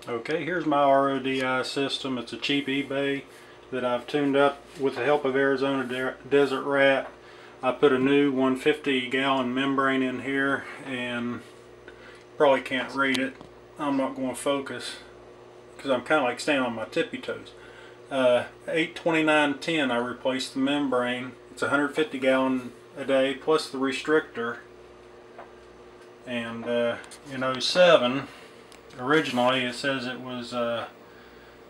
Okay, here's my RODI system. It's a cheap eBay that I've tuned up with the help of Arizona Desert Rat. I put a new 150-gallon membrane in here, and probably can't read it. I'm not going to focus because I'm kind of like standing on my tippy toes. 82910, I replaced the membrane. It's 150 gallon a day plus the restrictor. And in 07, originally it says it was a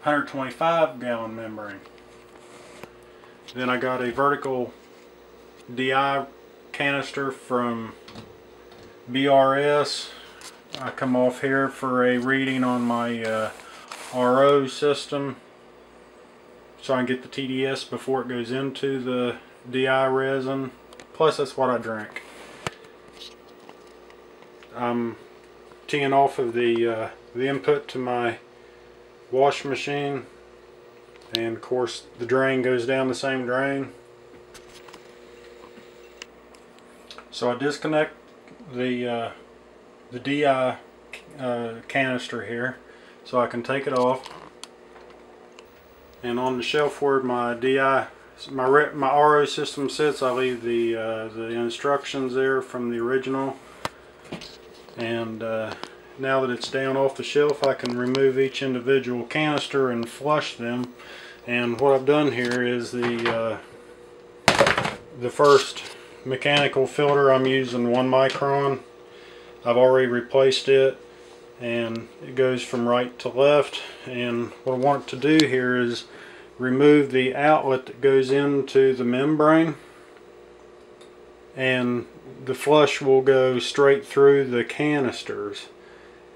125 gallon membrane. Then I got a vertical DI canister from BRS. I come off here for a reading on my RO system so I can get the TDS before it goes into the DI resin. Plus that's what I drank. I'm teeing off of the input to my wash machine, and of course the drain goes down the same drain. So I disconnect the DI canister here so I can take it off, and on the shelf where my my RO system sits, I leave the instructions there from the original. And now that it's down off the shelf, I can remove each individual canister and flush them. And what I've done here is the first mechanical filter, I'm using 1 micron. I've already replaced it, and it goes from right to left. And what I want to do here is remove the outlet that goes into the membrane, and the flush will go straight through the canisters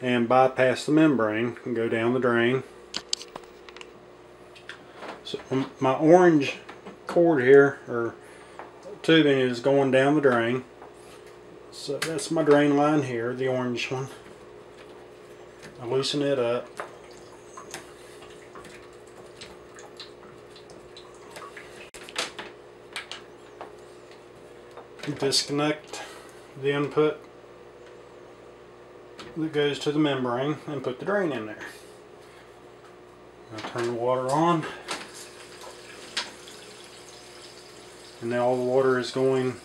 and bypass the membrane and go down the drain. So my orange cord here, or tubing, is going down the drain. So that's my drain line here, the orange one. I loosen it up. Disconnect the input that goes to the membrane and put the drain in there. I'll turn the water on, and now all the water is going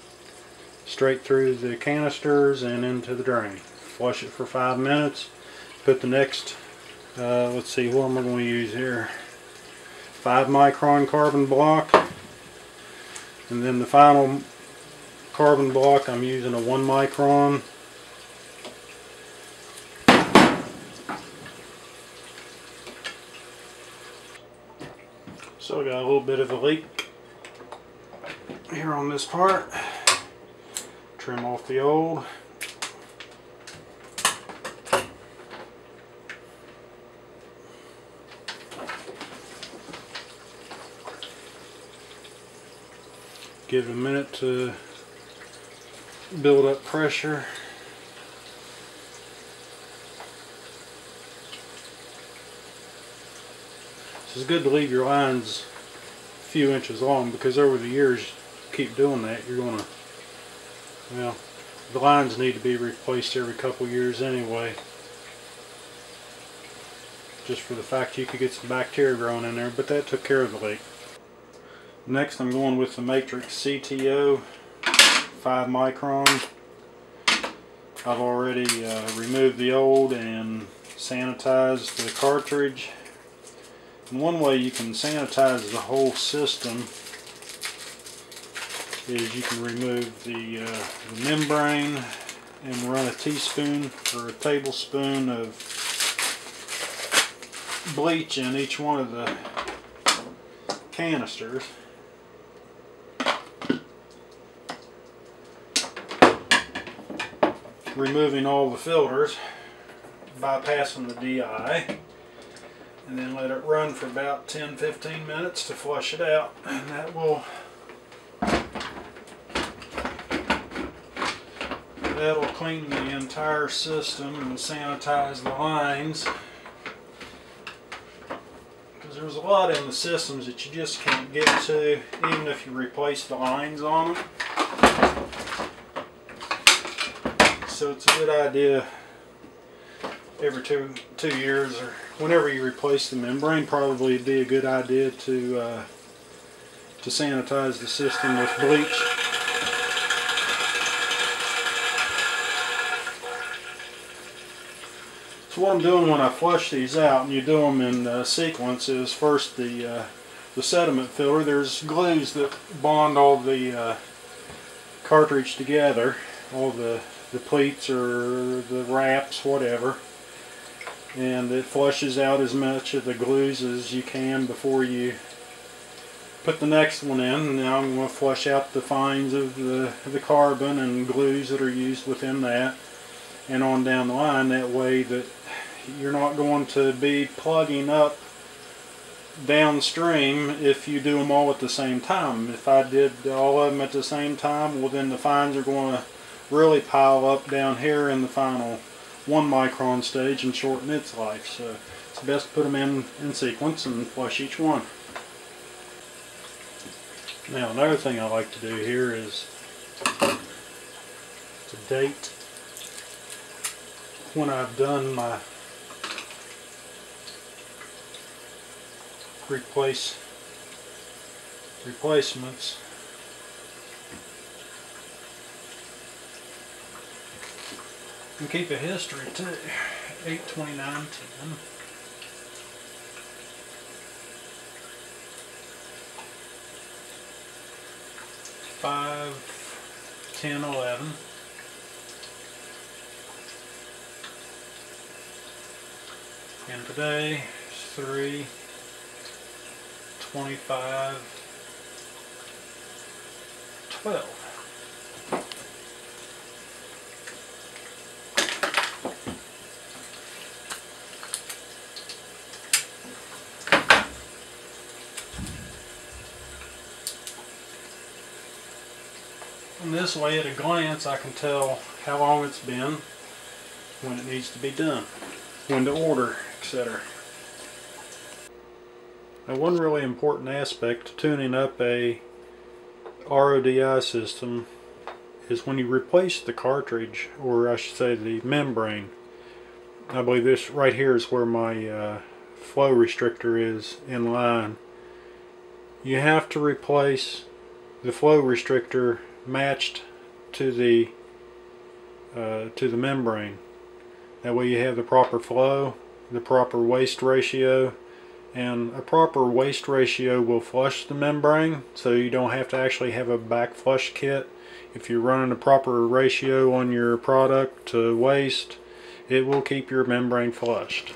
straight through the canisters and into the drain. Flush it for 5 minutes. Put the next, let's see, what am I going to use here? 5 micron carbon block, and then the final carbon block, I'm using a 1 micron. So I got a little bit of a leak here on this part. Trim off the old. Give it a minute to build up pressure. So it's good to leave your lines a few inches long, because over the years, keep doing that, you're gonna, well, the lines need to be replaced every couple years anyway, just for the fact you could get some bacteria growing in there. But that took care of the leak. Next, I'm going with the Matrix CTO 5 micron. I've already removed the old and sanitized the cartridge. And one way you can sanitize the whole system is you can remove the membrane and run a teaspoon or a tablespoon of bleach in each one of the canisters. Removing all the filters, bypassing the DI, and then let it run for about 10-15 minutes to flush it out, and that'll clean the entire system and sanitize the lines, because there's a lot in the systems that you just can't get to even if you replace the lines on them. So it's a good idea every two years, or whenever you replace the membrane, probably would be a good idea to sanitize the system with bleach. So what I'm doing when I flush these out, and you do them in sequence, is first the sediment filler. There's glues that bond all the cartridge together, all the pleats or the wraps, whatever, and it flushes out as much of the glues as you can before you put the next one in. Now I'm going to flush out the fines of the carbon and glues that are used within that, and on down the line, that way that you're not going to be plugging up downstream if you do them all at the same time. If I did all of them at the same time, well then the fines are going to really pile up down here in the final 1 micron stage and shorten its life. So it's best to put them in sequence and flush each one. Now another thing I like to do here is to date when I've done my replacements. And keep a history too. 8/29/10. Five, 10, 11. And today, 3, 25, 12. And this way, at a glance, I can tell how long it's been, when it needs to be done, when to order, etc. Now, one really important aspect to tuning up a RODI system is when you replace the cartridge, or I should say the membrane. I believe this right here is where my flow restrictor is in line. You have to replace the flow restrictor matched to the membrane. That way you have the proper flow, the proper waste ratio, and a proper waste ratio will flush the membrane, so you don't have to actually have a back flush kit. If you're running a proper ratio on your product to waste, it will keep your membrane flushed.